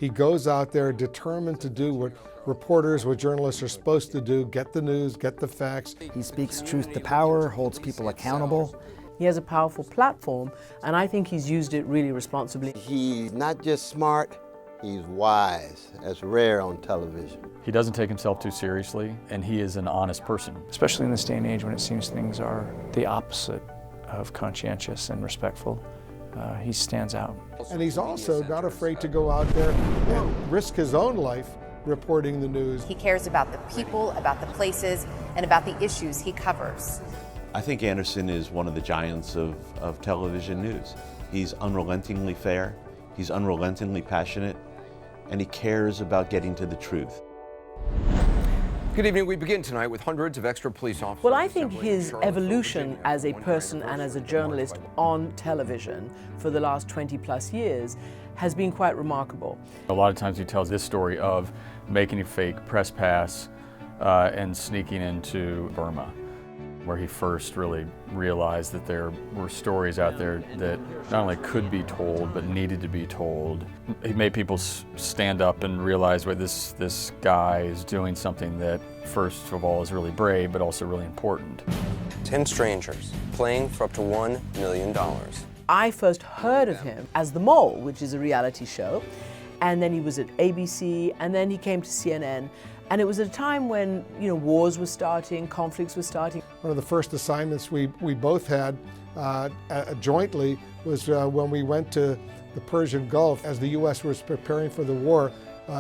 He goes out there determined to do what reporters, what journalists are supposed to do, get the news, get the facts. He speaks truth to power, holds people accountable. He has a powerful platform, and I think he's used it really responsibly. He's not just smart, he's wise. That's rare on television. He doesn't take himself too seriously, and he is an honest person. Especially in this day and age when it seems things are the opposite of conscientious and respectful. He stands out. And he's also not afraid to go out there and risk his own life reporting the news. He cares about the people, about the places, and about the issues he covers. I think Anderson is one of the giants of television news. He's unrelentingly fair, he's unrelentingly passionate, and he cares about getting to the truth. Good evening. We begin tonight with hundreds of extra police officers. Well, I think his evolution as a person and as a journalist on television for the last 20 plus years has been quite remarkable. A lot of times he tells this story of making a fake press pass and sneaking into Burma, where he first really realized that there were stories out there that not only could be told, but needed to be told. He made people stand up and realize, wait, this guy is doing something that, first of all, is really brave, but also really important. 10 strangers playing for up to $1 million. I first heard of him as The Mole, which is a reality show, and then he was at ABC, and then he came to CNN. And it was at a time when, wars were starting, conflicts were starting. One of the first assignments we both had jointly was when we went to the Persian Gulf as the U.S. was preparing for the war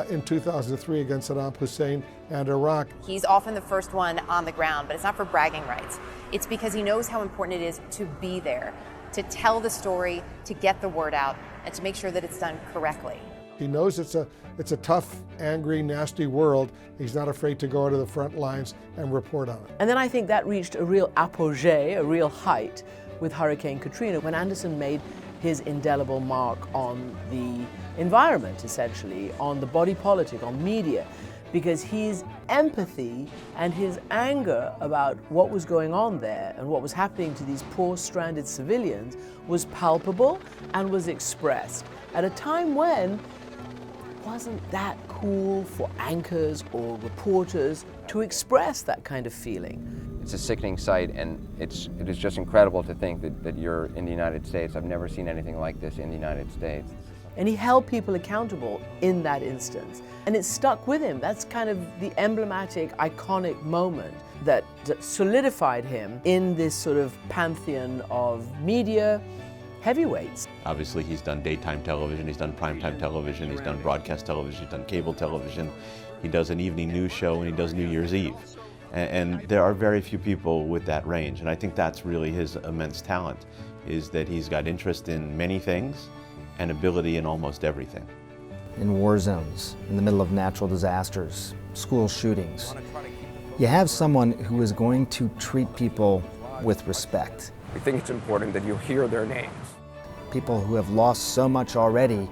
in 2003 against Saddam Hussein and Iraq. He's often the first one on the ground, but it's not for bragging rights. It's because he knows how important it is to be there, to tell the story, to get the word out, and to make sure that it's done correctly. He knows it's a tough, angry, nasty world. He's not afraid to go to the front lines and report on it. And then I think that reached a real apogee, a real height with Hurricane Katrina, when Anderson made his indelible mark on the environment, essentially, on the body politic, on media, because his empathy and his anger about what was going on there and what was happening to these poor stranded civilians was palpable and was expressed at a time when it wasn't that cool for anchors or reporters to express that kind of feeling. It's a sickening sight, and it is just incredible to think that you're in the United States. I've never seen anything like this in the United States. And he held people accountable in that instance. And it stuck with him. That's kind of the emblematic, iconic moment that solidified him in this sort of pantheon of media heavyweights. Obviously, he's done daytime television, he's done primetime television, he's done broadcast television, he's done cable television, he does an evening news show, and he does New Year's Eve. And there are very few people with that range, and I think that's really his immense talent, is that he's got interest in many things and ability in almost everything. In war zones, in the middle of natural disasters, school shootings, you have someone who is going to treat people with respect. We think it's important that you hear their names. People who have lost so much already,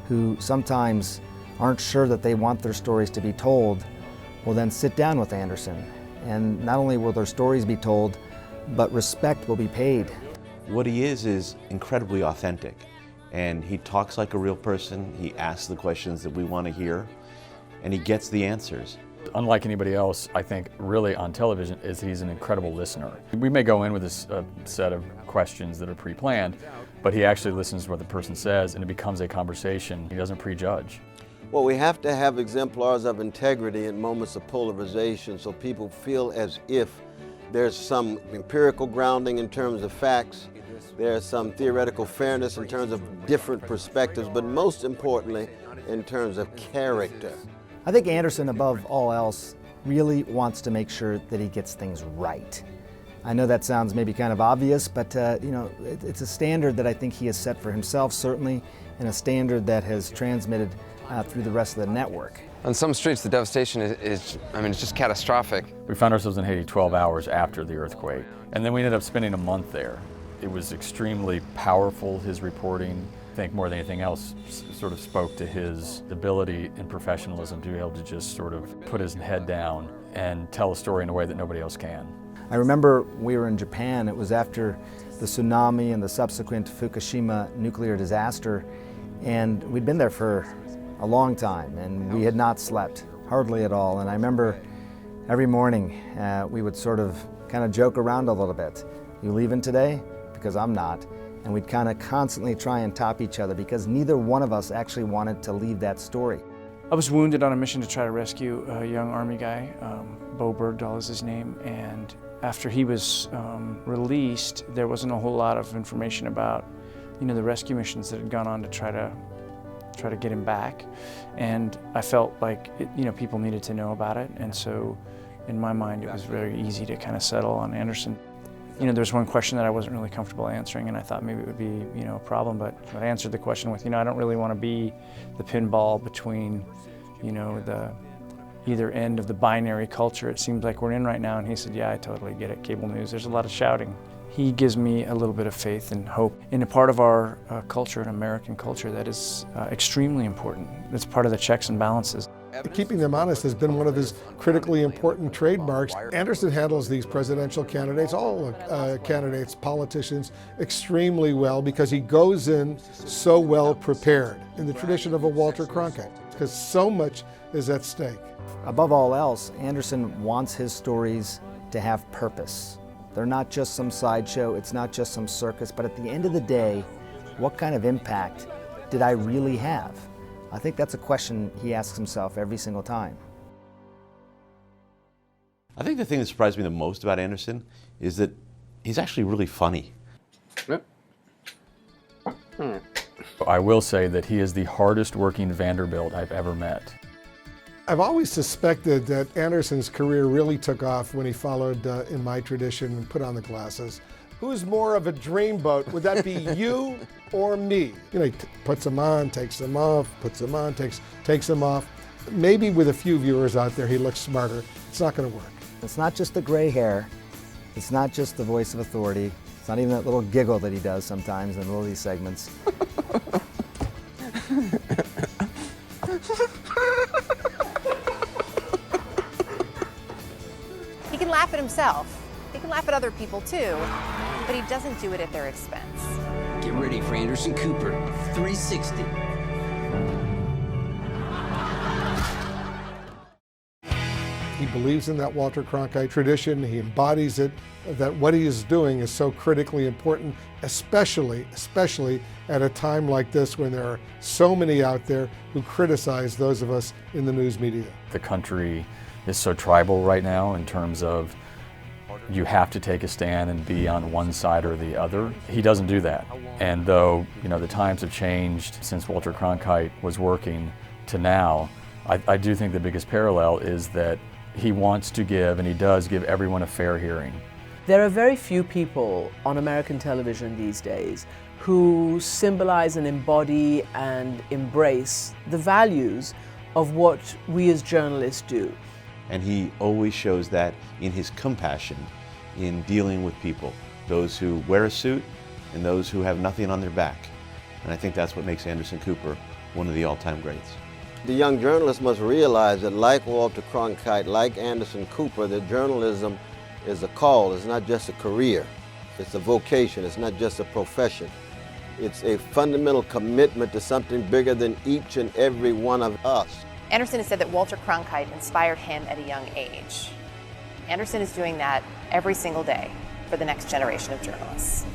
who sometimes aren't sure that they want their stories to be told, will then sit down with Anderson. And not only will their stories be told, but respect will be paid. What he is incredibly authentic. And he talks like a real person, he asks the questions that we want to hear, and he gets the answers. Unlike anybody else, I think, really on television, is he's an incredible listener. We may go in with a set of questions that are pre-planned, but he actually listens to what the person says, and it becomes a conversation. He doesn't prejudge. Well, we have to have exemplars of integrity in moments of polarization so people feel as if there's some empirical grounding in terms of facts, there's some theoretical fairness in terms of different perspectives, but most importantly, in terms of character. I think Anderson, above all else, really wants to make sure that he gets things right. I know that sounds maybe kind of obvious, but it's a standard that I think he has set for himself, certainly, and a standard that has transmitted through the rest of the network. On some streets, the devastation it's just catastrophic. We found ourselves in Haiti 12 hours after the earthquake, and then we ended up spending a month there. It was extremely powerful, his reporting. I think more than anything else sort of spoke to his ability and professionalism to be able to just sort of put his head down and tell a story in a way that nobody else can. I remember we were in Japan. It was after the tsunami and the subsequent Fukushima nuclear disaster, and we'd been there for a long time, and we had not slept, hardly at all. And I remember every morning we would sort of kind of joke around a little bit. You leaving today? Because I'm not. And we'd kind of constantly try and top each other because neither one of us actually wanted to leave that story. I was wounded on a mission to try to rescue a young Army guy, Bo Bergdahl is his name, and after he was released, there wasn't a whole lot of information about, the rescue missions that had gone on to try to get him back. And I felt like, people needed to know about it, and so in my mind it was very easy to kind of settle on Anderson. There was one question that I wasn't really comfortable answering, and I thought maybe it would be, a problem, but I answered the question with, I don't really want to be the pinball between, the either end of the binary culture it seems like we're in right now. And he said, yeah, I totally get it, cable news, there's a lot of shouting. He gives me a little bit of faith and hope in a part of our culture, an American culture, that is extremely important. It's part of the checks and balances. Keeping them honest has been one of his critically important trademarks. Anderson handles these presidential candidates, all candidates, politicians, extremely well because he goes in so well prepared, in the tradition of a Walter Cronkite, because so much is at stake. Above all else, Anderson wants his stories to have purpose. They're not just some sideshow, it's not just some circus, but at the end of the day, what kind of impact did I really have? I think that's a question he asks himself every single time. I think the thing that surprised me the most about Anderson is that he's actually really funny. I will say that he is the hardest working Vanderbilt I've ever met. I've always suspected that Anderson's career really took off when he followed in my tradition and put on the glasses. Who's more of a dreamboat? Would that be you or me? He puts them on, takes them off, puts them on, takes them off. Maybe with a few viewers out there, he looks smarter. It's not going to work. It's not just the gray hair. It's not just the voice of authority. It's not even that little giggle that he does sometimes in the middle of these segments. He can laugh at himself. He can laugh at other people too, but he doesn't do it at their expense. Get ready for Anderson Cooper 360. He believes in that Walter Cronkite tradition. He embodies it, that what he is doing is so critically important, especially at a time like this when there are so many out there who criticize those of us in the news media. The country is so tribal right now in terms of you have to take a stand and be on one side or the other. He doesn't do that. And though, the times have changed since Walter Cronkite was working to now, I do think the biggest parallel is that he wants to give, and he does give everyone a fair hearing. There are very few people on American television these days who symbolize and embody and embrace the values of what we as journalists do. And he always shows that in his compassion in dealing with people, those who wear a suit and those who have nothing on their back. And I think that's what makes Anderson Cooper one of the all-time greats. The young journalist must realize that like Walter Cronkite, like Anderson Cooper, that journalism is a call. It's not just a career. It's a vocation. It's not just a profession. It's a fundamental commitment to something bigger than each and every one of us. Anderson has said that Walter Cronkite inspired him at a young age. Anderson is doing that every single day for the next generation of journalists.